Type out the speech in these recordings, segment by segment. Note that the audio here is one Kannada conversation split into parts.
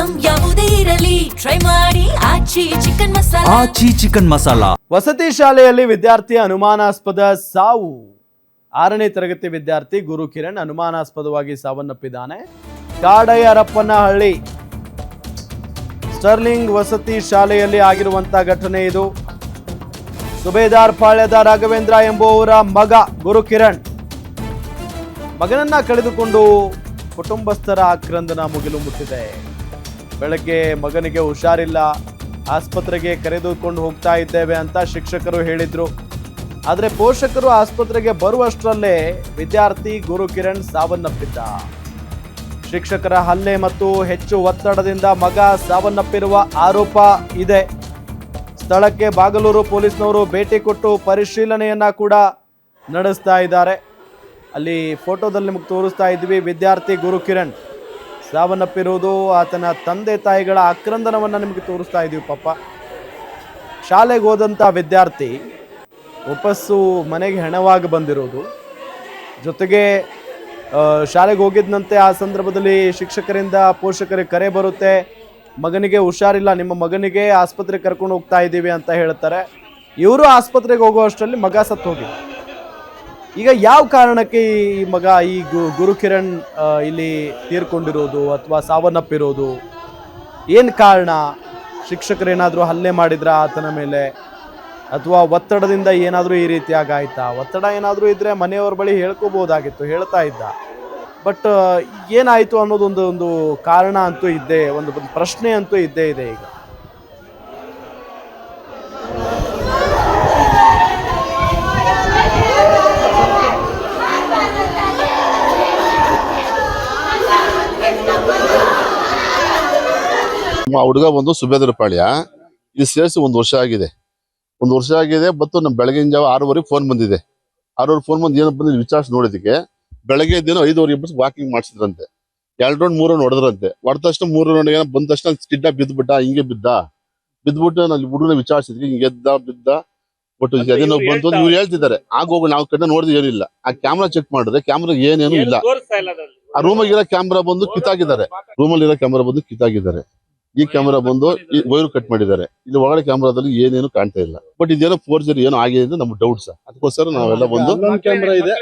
ಐಟಂ ಯಾವುದೇ ಇರಲಿ ಟ್ರೈ ಮಾಡಿ ಆಚಿ ಚಿಕನ್ ಮಸಾಲಾ. ವಸತಿ ಶಾಲೆಯಲ್ಲಿ ವಿದ್ಯಾರ್ಥಿ ಅನುಮಾನಾಸ್ಪದ ಸಾವು. 6ನೇ ತರಗತಿ ವಿದ್ಯಾರ್ಥಿ ಗುರುಕಿರಣ್ ಅನುಮಾನಾಸ್ಪದವಾಗಿ ಸಾವನ್ನಪ್ಪಿದ್ದಾನೆ. ಕಾಡಯ್ಯರಪ್ಪನಹಳ್ಳಿ ಸ್ಟರ್ಲಿಂಗ್ ವಸತಿ ಶಾಲೆಯಲ್ಲಿ ಆಗಿರುವಂತಹ ಘಟನೆ ಇದು. ಸುಬೇದಾರ್ ಪಾಳ್ಯದ ರಾಘವೇಂದ್ರ ಎಂಬುವವರ ಮಗ ಗುರುಕಿರಣ್ ಮಗನನ್ನ ಕಳೆದುಕೊಂಡು ಕುಟುಂಬಸ್ಥರ ಆಕ್ರಂದನ ಮುಗಿಲು ಮುಟ್ಟಿದೆ. ಬೆಳಗ್ಗೆ ಮಗನಿಗೆ ಹುಷಾರಿಲ್ಲ, ಆಸ್ಪತ್ರೆಗೆ ಕರೆದುಕೊಂಡು ಹೋಗ್ತಾ ಇದ್ದೇವೆ ಅಂತ ಶಿಕ್ಷಕರು ಹೇಳಿದ್ರು. ಆದರೆ ಪೋಷಕರು ಆಸ್ಪತ್ರೆಗೆ ಬರುವಷ್ಟರಲ್ಲೇ ವಿದ್ಯಾರ್ಥಿ ಗುರುಕಿರಣ್ ಸಾವನ್ನಪ್ಪಿದ್ದ. ಶಿಕ್ಷಕರ ಹಲ್ಲೆ ಮತ್ತು ಹೆಚ್ಚು ಒತ್ತಡದಿಂದ ಮಗ ಸಾವನ್ನಪ್ಪಿರುವ ಆರೋಪ ಇದೆ. ಸ್ಥಳಕ್ಕೆ ಬಾಗಲೂರು ಪೊಲೀಸ್ನವರು ಭೇಟಿ ಕೊಟ್ಟು ಪರಿಶೀಲನೆಯನ್ನ ಕೂಡ ನಡೆಸ್ತಾ ಇದ್ದಾರೆ. ಅಲ್ಲಿ ಫೋಟೋದಲ್ಲಿ ನಿಮಗೆ ತೋರಿಸ್ತಾ ಇದ್ವಿ. ವಿದ್ಯಾರ್ಥಿ ಗುರುಕಿರಣ್ ಸಾವನ್ನಪ್ಪಿರುವುದು, ಆತನ ತಂದೆ ತಾಯಿಗಳ ಆಕ್ರಂದನವನ್ನು ನಿಮಗೆ ತೋರಿಸ್ತಾ ಇದ್ದೀವಿ. ಪಾಪ ಶಾಲೆಗೆ ಹೋದಂಥ ವಿದ್ಯಾರ್ಥಿ ವಾಪಸ್ಸು ಮನೆಗೆ ಹೆಣವಾಗಿ ಬಂದಿರೋದು, ಜೊತೆಗೆ ಶಾಲೆಗೆ ಹೋಗಿದ್ದಂತೆ ಆ ಸಂದರ್ಭದಲ್ಲಿ ಶಿಕ್ಷಕರಿಂದ ಪೋಷಕರಿಗೆ ಕರೆ ಬರುತ್ತೆ, ಮಗನಿಗೆ ಹುಷಾರಿಲ್ಲ, ನಿಮ್ಮ ಮಗನಿಗೆ ಆಸ್ಪತ್ರೆಗೆ ಕರ್ಕೊಂಡು ಹೋಗ್ತಾ ಇದ್ದೀವಿ ಅಂತ ಹೇಳ್ತಾರೆ. ಇವರು ಆಸ್ಪತ್ರೆಗೆ ಹೋಗೋ ಅಷ್ಟರಲ್ಲಿ ಮಗ ಸತ್ತು ಹೋಗಿದೆ. ಈಗ ಯಾವ ಕಾರಣಕ್ಕೆ ಈ ಮಗ ಈ ಗುರುಕಿರಣ್ ಇಲ್ಲಿ ತೀರ್ಕೊಂಡಿರೋದು ಅಥವಾ ಸಾವನ್ನಪ್ಪಿರೋದು, ಏನು ಕಾರಣ? ಶಿಕ್ಷಕರೇನಾದರೂ ಹಲ್ಲೆ ಮಾಡಿದ್ರ ಆತನ ಮೇಲೆ, ಅಥವಾ ಒತ್ತಡದಿಂದ ಏನಾದರೂ ಈ ರೀತಿಯಾಗಿ ಆಯ್ತಾ? ಒತ್ತಡ ಏನಾದರೂ ಇದ್ದರೆ ಮನೆಯವ್ರ ಬಳಿ ಹೇಳ್ಕೋಬೋದಾಗಿತ್ತು, ಹೇಳ್ತಾ ಇದ್ದ. ಬಟ್ ಏನಾಯಿತು ಅನ್ನೋದೊಂದು ಕಾರಣ ಅಂತೂ ಇದ್ದೇ, ಒಂದು ಪ್ರಶ್ನೆ ಅಂತೂ ಇದ್ದೇ ಇದೆ. ಈಗ ಹುಡುಗ ಬಂದು ಸುಬೇದಾರ್ ಪಾಳ್ಯ, ಇದು ಸೇರಿಸಿ 1 ವರ್ಷ ಆಗಿದೆ. 1 ವರ್ಷ ಆಗಿದೆ. ಮತ್ತು ನಮ್ಮ ಬೆಳಗಿನ ಜಾವ 6:30 ಫೋನ್ ಬಂದಿದೆ. 6:30 ಫೋನ್ ಬಂದು ಏನಪ್ಪ ಬಂದು ವಿಚಾರಿಸಿ ನೋಡಿದಕ್ಕೆ ಬೆಳಗ್ಗೆ ಇದ್ದೇನೋ 5:20 ವಾಕಿಂಗ್ ಮಾಡಿಸಿದ್ರಂತೆ. 2 ರೌಂಡ್ 3 ರೌಂಡ್ ಹೊಡೆದ್ರಂತೆ. ಹೊಡೆದ ತಕ್ಷಣ 3 ರೌಂಡ್ ಏನೋ ಬಂದ ತಕ್ಷಣ ಸ್ಕಿಡ್ಡ ಬಿದ್ದುಬಿಟ್ಟ. ಹಿಂಗೆ ಬಿದ್ದುಬಿಟ್ಟು ನಾನು ಹುಡುಗನ ವಿಚಾರಿಸಿದ್ವಿ, ಹಿಂಗೆ ಬಿದ್ದ ಬಟ್ ಅದೇನೋ ಬಂತು ಅಂತ ಇವ್ರು ಹೇಳ್ತಿದ್ದಾರೆ. ಆಗೋಗ ನಾವು ಕಡೆ ನೋಡಿದ್ರೆ ಏನಿಲ್ಲ. ಆ ಕ್ಯಾಮ್ರಾ ಚೆಕ್ ಮಾಡಿದ್ರೆ ಕ್ಯಾಮ್ರಾ ಏನೇನು ಇಲ್ಲ. ಆ ರೂಮಲ್ಲಿರೋ ಕ್ಯಾಮ್ರಾ ಬಂದು ಕಿತ್ತಾಗಿದ್ದಾರೆ. ಈ ಕ್ಯಾಮ್ರಾ ಬಂದು ವೈರ್ ಕಟ್ ಮಾಡಿದ್ದಾರೆ. ಇಲ್ಲಿ ಒಳಗಡೆ ಕ್ಯಾಮ್ರಾದಲ್ಲಿ ಏನೇನು ಕಾಣ್ತಾ ಇಲ್ಲ. ಬಟ್ ಇದೇನೋ ಫೋರ್ಜರಿ ಏನೋ ಆಗಿದೆ ಅಂತ ನಮ್ಗೆ ಡೌಟ್ಸ್. ಅದಕ್ಕೋಸ್ಕರ ನಾವೆಲ್ಲ ಬಂದು ಕ್ಯಾಮ್ರಾ ಇದೆ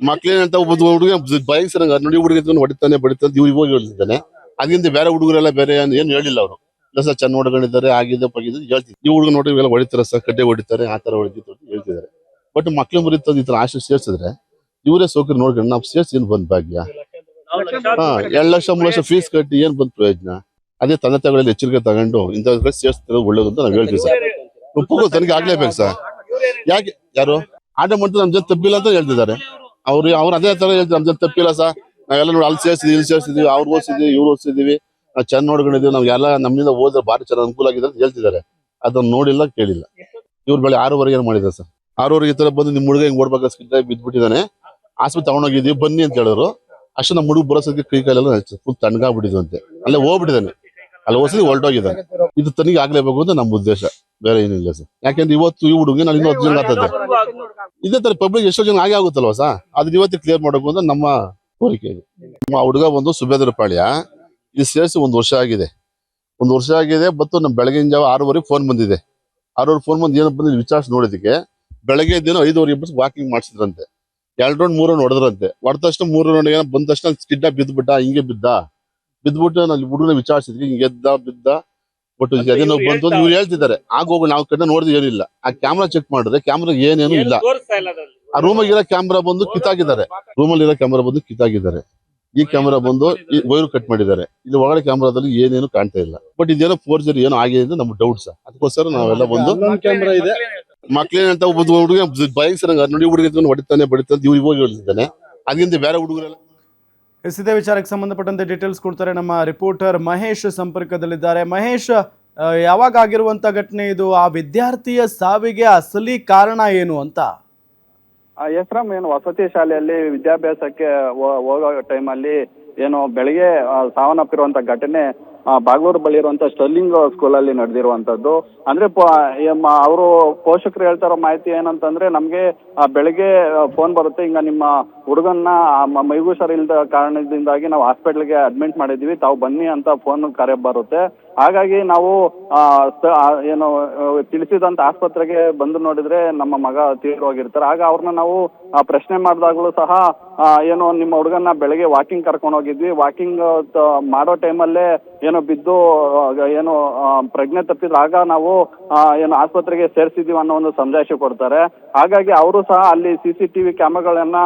ಮಕ್ಳೇನಂತ ಒಬ್ಬ ಹುಡುಗ ಬೈಕ್ ಸರ್ ನೋಡಿ ಹುಡುಗ ಹೊಡಿತಾನೆ ಇವ್ರು ಹೋಗಿ ಹೇಳ್ತಿದ್ದಾನೆ. ಅದರಿಂದ ಬೇರೆ ಹುಡುಗರೆಲ್ಲ ಬೇರೆ ಏನು ಹೇಳಿಲ್ಲ ಅವರು. ಇಲ್ಲ ಸರ್ ಚೆನ್ನ ಹೊಡ್ಕೊಂಡಿದ್ದಾರೆ, ಆಗಿದೆ ಹೇಳ್ತಿದ್ರು. ಈ ಹುಡುಗ ನೋಡಿ ಇವೆಲ್ಲ ಹೊಡಿತಾರೆ ಸರ್, ಕಡ್ಡೆ ಹೊಡಿತಾರೆ, ಆ ತರ ಹೊಡಿತಿತ್ತು ಹೇಳ್ತಿದ್ದಾರೆ. ಬಟ್ ಮಕ್ಳು ಮುರಿತದ ಈ ತರ ಆಶೆ ಸೇರ್ಸಿದ್ರೆ ಇವರೇ ಸೌಕರ್ಯ ನೋಡ್ಕೊಂಡು ನಾವು ಸೇರ್ಸಿ ಏನ್ ಬಂದ್ ಭಾಗ್ಯ. 2 ಲಕ್ಷ 3 ಲಕ್ಷ ಫೀಸ್ ಕಟ್ಟಿ ಏನ್ ಬಂದ್ ಪ್ರಯೋಜನ? ಅದೇ ತಂದೆ ತಾಯಿಗಳಲ್ಲಿ ಎಚ್ಚರಿಕೆ ತಗೊಂಡು ಇಂಥ ಸೇರ್ಸ್ತಿರೋದು ಒಳ್ಳೇದು ಅಂತ ನಾವು ಹೇಳ್ತೀವಿ ಸರ್. ಒಪ್ಪುಗೂ ತನಗೆ ಆಗ್ಲೇಬೇಕು ಸರ್. ಯಾಕೆ ಯಾರು ಆಟ ಮಾಡ್ತಾರೆ ನಮ್ ಜೊತೆ ತಪ್ಪಿಲ್ಲ ಅಂತ ಹೇಳ್ತಿದ್ದಾರೆ. ಅವ್ರು ಅದೇ ತರ ಹೇಳ್ತಾರೆ, ನಮ್ ಜೊತೆ ತಪ್ಪಿಲ್ಲ ಸರ್, ನಾವೆಲ್ಲ ನೋಡಿ ಅಲ್ಲಿ ಸೇರ್ಸಿದ್ವಿ, ಇಲ್ಲಿ ಸೇರ್ಸಿದ್ವಿ, ಅವ್ರು ಓದಿಸಿದ್ವಿ, ಇವ್ರು ಓದಿಸಿದ್ವಿ, ನಾವು ಚೆನ್ನ ನೋಡ್ಕೊಂಡಿದ್ವಿ, ನಾವೆಲ್ಲ ನಮ್ಮಿಂದ ಓದಿದ್ರೆ ಭಾರಿ ಚೆನ್ನಾಗಿ ಅನುಕೂಲ ಆಗಿದೆ ಅಂತ ಹೇಳ್ತಿದ್ದಾರೆ. ಅದನ್ನ ನೋಡಿಲ್ಲ ಕೇಳಿಲ್ಲ. ಇವ್ರ ಬೆಳೆ 6:15 ಏನ್ ಮಾಡಿದ್ದಾರೆ ಸರ್. 6:15 ಈ ತರ ಬಂದು ನಿಮ್ ಹುಡುಗ ಹಿಂಗ್ ಓಡ್ಬೇಕಾ ಬಿದ್ಬಿಟ್ಟಿದ್ದಾನೆ, ಆಸ್ಪತ್ರೆ ತಗೊಂಡೋಗಿದ್ವಿ ಬನ್ನಿ ಅಂತ ಹೇಳಿದ್ರು. ಅಷ್ಟು ನಮ್ಮ ಹುಡುಗ ಬರೋಸಕ್ಕೆ ಕೈ ಕಾಲೆಲ್ಲ ಫುಲ್ ತಣ್ಣಗಾಗ್ಬಿಟ್ಟಿದ್ವಂತೆ. ಅಲ್ಲೇ ಹೋಗ್ಬಿಟ್ಟಿದ್ದಾನೆ, ಅಲ್ಲಿ ಹೊಸದಿ ಹೊರಟೋಗಿದ್ದಾನೆ. ಇದು ತನಿಗೆ ಆಗ್ಲೇಬೇಕು ಅಂತ ನಮ್ಮ ಉದ್ದೇಶ, ಬೇರೆ ಏನಿಲ್ಲ ಸರ್. ಯಾಕೆಂದ್ರೆ ಇವತ್ತು ಈ ಹುಡುಗಿ ನಾನು ಇನ್ನೂ 10 ಜನ ಆಗ್ತದೆ. ಇದೇ ತರ ಪಬ್ಲಿಕ್ ಎಷ್ಟೋ ಜನ ಆಗೇ ಆಗುತ್ತಲ್ವ ಸರ್, ಅದನ್ನ ಇವತ್ತು ಕ್ಲಿಯರ್ ಮಾಡಬೇಕು ಅಂತ ನಮ್ಮ ಕೋರಿಕೆ ಇದೆ. ಹುಡುಗ ಬಂದು ಸುಬೇದಾರ್ ಪಾಳ್ಯ, ಇದು ಸೇರಿಸಿ 1 ವರ್ಷ ಆಗಿದೆ. 1 ವರ್ಷ ಆಗಿದೆ. ಮತ್ತು ನಮ್ಮ ಬೆಳಗಿನ ಜಾವ 6:30 ಫೋನ್ ಬಂದಿದೆ. 6:30 ಫೋನ್ ಬಂದು ಏನಪ್ಪ ಬಂದು ವಿಚಾರಿಸಿ ನೋಡಿದಕ್ಕೆ ಬೆಳಗ್ಗೆ ಇದ್ದೇನೋ 5:20 ವಾಕಿಂಗ್ ಮಾಡಿಸಿದ್ರಂತೆ. 2 ರೌಂಡ್ 3 ರೌಂಡ್ ಹೊಡೆದ್ರಂತೆ. ಹೊಡೆದ ತಕ್ಷಣ 3 ರೌಂಡ್ ಏನೋ ಬಂದ ತಕ್ಷಣ ಸ್ಕಿಡ್ಡ ಬಿದ್ದುಬಿಟ್ಟ. ಹಿಂಗೆ ಬಿದ್ದುಬಿಟ್ಟು ನಾನು ಹುಡುಗನ ವಿಚಾರಿಸಿದ್ವಿ, ಹಿಂಗೆ ಬಿದ್ದ ಬಟ್ ಅದೇನೋ ಬಂತು ಅಂತ ಇವ್ರು ಹೇಳ್ತಿದ್ದಾರೆ. ಆಗೋಗ ನಾವು ಕಡೆ ನೋಡಿದ್ರೆ ಏನಿಲ್ಲ. ಆ ಕ್ಯಾಮ್ರಾ ಚೆಕ್ ಮಾಡಿದ್ರೆ ಕ್ಯಾಮ್ರಾ ಏನೇನು ಇಲ್ಲ. ಆ ರೂಮಲ್ಲಿರೋ ಕ್ಯಾಮ್ರಾ ಬಂದು ಕಿತ್ತಾಗಿದ್ದಾರೆ. ಈ ಕ್ಯಾಮ್ರಾ ಬಂದು ವೈರ್ ಕಟ್ ಮಾಡಿದ್ದಾರೆ. ಇಲ್ಲಿ ಒಳಗಡೆ ಕ್ಯಾಮ್ರಾದಲ್ಲಿ ಏನೇನು ಕಾಣ್ತಾ ಇಲ್ಲ. ಬಟ್ ಇದೇನೋ ಫೋರ್ಜರಿ ಏನೋ ಆಗಿದೆ ಅಂತ ನಮ್ಗೆ ಡೌಟ್ಸ್. ಅದಕ್ಕೋಸ್ಕರ ನಾವೆಲ್ಲ ಬಂದು ಕ್ಯಾಮ್ರಾ ಇದೆ ಮಕ್ಳೇನಂತ ಒಬ್ಬ ಹುಡುಗ ಬೈಕ್ ಸರ್ ನೋಡಿ ಹುಡುಗ ಹೊಡಿತಾನೆ ಇವ್ರು ಹೋಗಿ ಹೇಳ್ತಿದ್ದಾನೆ. ಅದರಿಂದ ಬೇರೆ ಹುಡುಗರೆಲ್ಲ ಇದೇ ವಿಚಾರಕ್ಕೆ ಸಂಬಂಧಪಟ್ಟಂತೆ ಡೀಟೇಲ್ಸ್ ಕೊಡ್ತಾರೆ ನಮ್ಮ ರಿಪೋರ್ಟರ್ ಮಹೇಶ್ ಸಂಪರ್ಕದಲ್ಲಿದ್ದಾರೆ. ಮಹೇಶ್, ಯಾವಾಗ ಆಗಿರುವಂತ ಘಟನೆ ಇದು? ಆ ವಿದ್ಯಾರ್ಥಿಯ ಸಾವಿಗೆ ಅಸಲಿ ಕಾರಣ ಏನು ಅಂತ? ಎಸ್ರಾಮ್ ಏನು ವಸತಿ ಶಾಲೆಯಲ್ಲಿ ವಿದ್ಯಾಭ್ಯಾಸಕ್ಕೆ ಹೋಗೋ ಟೈಮಲ್ಲಿ ಏನು ಬೆಳಿಗ್ಗೆ ಸಾವನ್ನಪ್ಪಿರುವಂತ ಘಟನೆ ಬಾಗ್ಲೂರು ಬಳಿ ಇರುವಂತ ಸ್ಟರ್ಲಿಂಗ್ ಸ್ಕೂಲಲ್ಲಿ ನಡೆದಿರುವಂತದ್ದು. ಅಂದ್ರೆ ಅವರು ಪೋಷಕರು ಹೇಳ್ತಾರೋ ಮಾಹಿತಿ ಏನಂತಂದ್ರೆ, ನಮ್ಗೆ ಬೆಳಗ್ಗೆ ಫೋನ್ ಬರುತ್ತೆ, ಹಿಂಗ ನಿಮ್ಮ ಹುಡುಗನ್ನ ಮೈಗೂ ಹುಷಾರಿಲ್ಲದ ಕಾರಣದಿಂದಾಗಿ ನಾವು ಹಾಸ್ಪಿಟ್ಲ್ಗೆ ಅಡ್ಮಿಟ್ ಮಾಡಿದ್ವಿ, ತಾವು ಬನ್ನಿ ಅಂತ ಫೋನ್ ಕರೆ ಬರುತ್ತೆ. ಹಾಗಾಗಿ ನಾವು ಏನು ತಿಳಿಸಿದಂತ ಆಸ್ಪತ್ರೆಗೆ ಬಂದು ನೋಡಿದ್ರೆ ನಮ್ಮ ಮಗ ತೀವ್ರವಾಗಿರ್ತಾರೆ. ಆಗ ಅವ್ರನ್ನ ನಾವು ಪ್ರಶ್ನೆ ಮಾಡಿದಾಗಲೂ ಸಹ ಏನು ನಿಮ್ಮ ಹುಡುಗನ್ನ ಬೆಳಗ್ಗೆ ವಾಕಿಂಗ್ ಕರ್ಕೊಂಡು ಹೋಗಿದ್ವಿ, ವಾಕಿಂಗ್ ಮಾಡೋ ಟೈಮಲ್ಲೇ ಏನೋ ಬಿದ್ದು ಏನು ಪ್ರಜ್ಞೆ ತಪ್ಪಿದ್ರು, ಆಗ ನಾವು ಏನು ಆಸ್ಪತ್ರೆಗೆ ಸೇರಿಸಿದೀವಿ ಅನ್ನೋ ಒಂದು ಸಂದೇಶ ಕೊಡ್ತಾರೆ. ಹಾಗಾಗಿ ಅವರು ಸಹ ಅಲ್ಲಿ CCTV ಕ್ಯಾಮೆರಾಗಳನ್ನ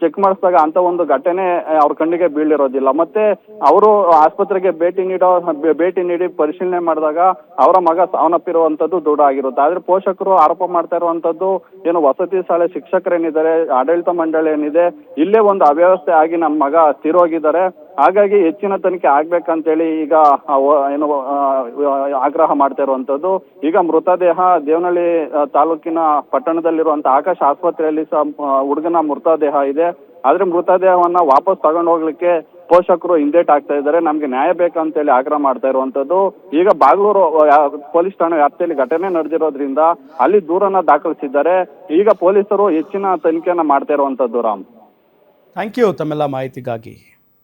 ಚೆಕ್ ಮಾಡಿಸಿದಾಗ ಅಂತ ಒಂದು ಘಟನೆ ಅವ್ರ ಕಣ್ಣಿಗೆ ಬೀಳಿರೋದಿಲ್ಲ. ಮತ್ತೆ ಅವರು ಆಸ್ಪತ್ರೆಗೆ ಭೇಟಿ ನೀಡಿ ಪರಿಶೀಲನೆ ಮಾಡಿದಾಗ ಅವರ ಮಗ ಸಾವನ್ನಪ್ಪಿರುವಂತದ್ದು ದೃಢ ಆಗಿರುತ್ತೆ. ಆದ್ರೆ ಪೋಷಕರು ಆರೋಪ ಮಾಡ್ತಾ ಇರುವಂತದ್ದು ಏನು ವಸತಿ ಶಾಲೆ ಶಿಕ್ಷಕರೇನಿದ್ದಾರೆ, ಆಡಳಿತ ಮಂಡಳಿ ಏನಿದೆ, ಇಲ್ಲೇ ಒಂದು ಅವ್ಯವಸ್ಥೆ ಆಗಿ ನನ್ನ ಮಗ ತೀರೋಗಿದ್ದಾರೆ, ಹಾಗಾಗಿ ಹೆಚ್ಚಿನ ತನಿಖೆ ಆಗ್ಬೇಕಂತೇಳಿ ಈಗ ಏನು ಆಗ್ರಹ ಮಾಡ್ತಾ ಇರುವಂತದ್ದು. ಈಗ ಮೃತದೇಹ ದೇವನಹಳ್ಳಿ ತಾಲೂಕಿನ ಪಟ್ಟಣದಲ್ಲಿರುವಂತಹ ಆಕಾಶ್ ಆಸ್ಪತ್ರೆಯಲ್ಲಿ ಸಹ ಹುಡುಗನ ಮೃತದೇಹ ಇದೆ. ಆದ್ರೆ ಮೃತದೇಹವನ್ನ ವಾಪಸ್ ತಗೊಂಡು ಹೋಗ್ಲಿಕ್ಕೆ ಪೋಷಕರು ಹಿಂದೇಟ್ ಆಗ್ತಾ ಇದ್ದಾರೆ. ನಮ್ಗೆ ನ್ಯಾಯ ಬೇಕಂತೇಳಿ ಆಗ್ರಹ ಮಾಡ್ತಾ ಇರುವಂತದ್ದು. ಈಗ ಬಾಗ್ಲೂರು ಪೊಲೀಸ್ ಠಾಣೆ ವ್ಯಾಪ್ತಿಯಲ್ಲಿ ಘಟನೆ ನಡೆದಿರೋದ್ರಿಂದ ಅಲ್ಲಿ ದೂರನ್ನ ದಾಖಲಿಸಿದ್ದಾರೆ. ಈಗ ಪೊಲೀಸರು ಹೆಚ್ಚಿನ ತನಿಖೆಯನ್ನ ಮಾಡ್ತಾ ಇರುವಂತದ್ದು. ರಾಮ್, ಥ್ಯಾಂಕ್ ಯು ತಮ್ಮೆಲ್ಲ ಮಾಹಿತಿಗಾಗಿ.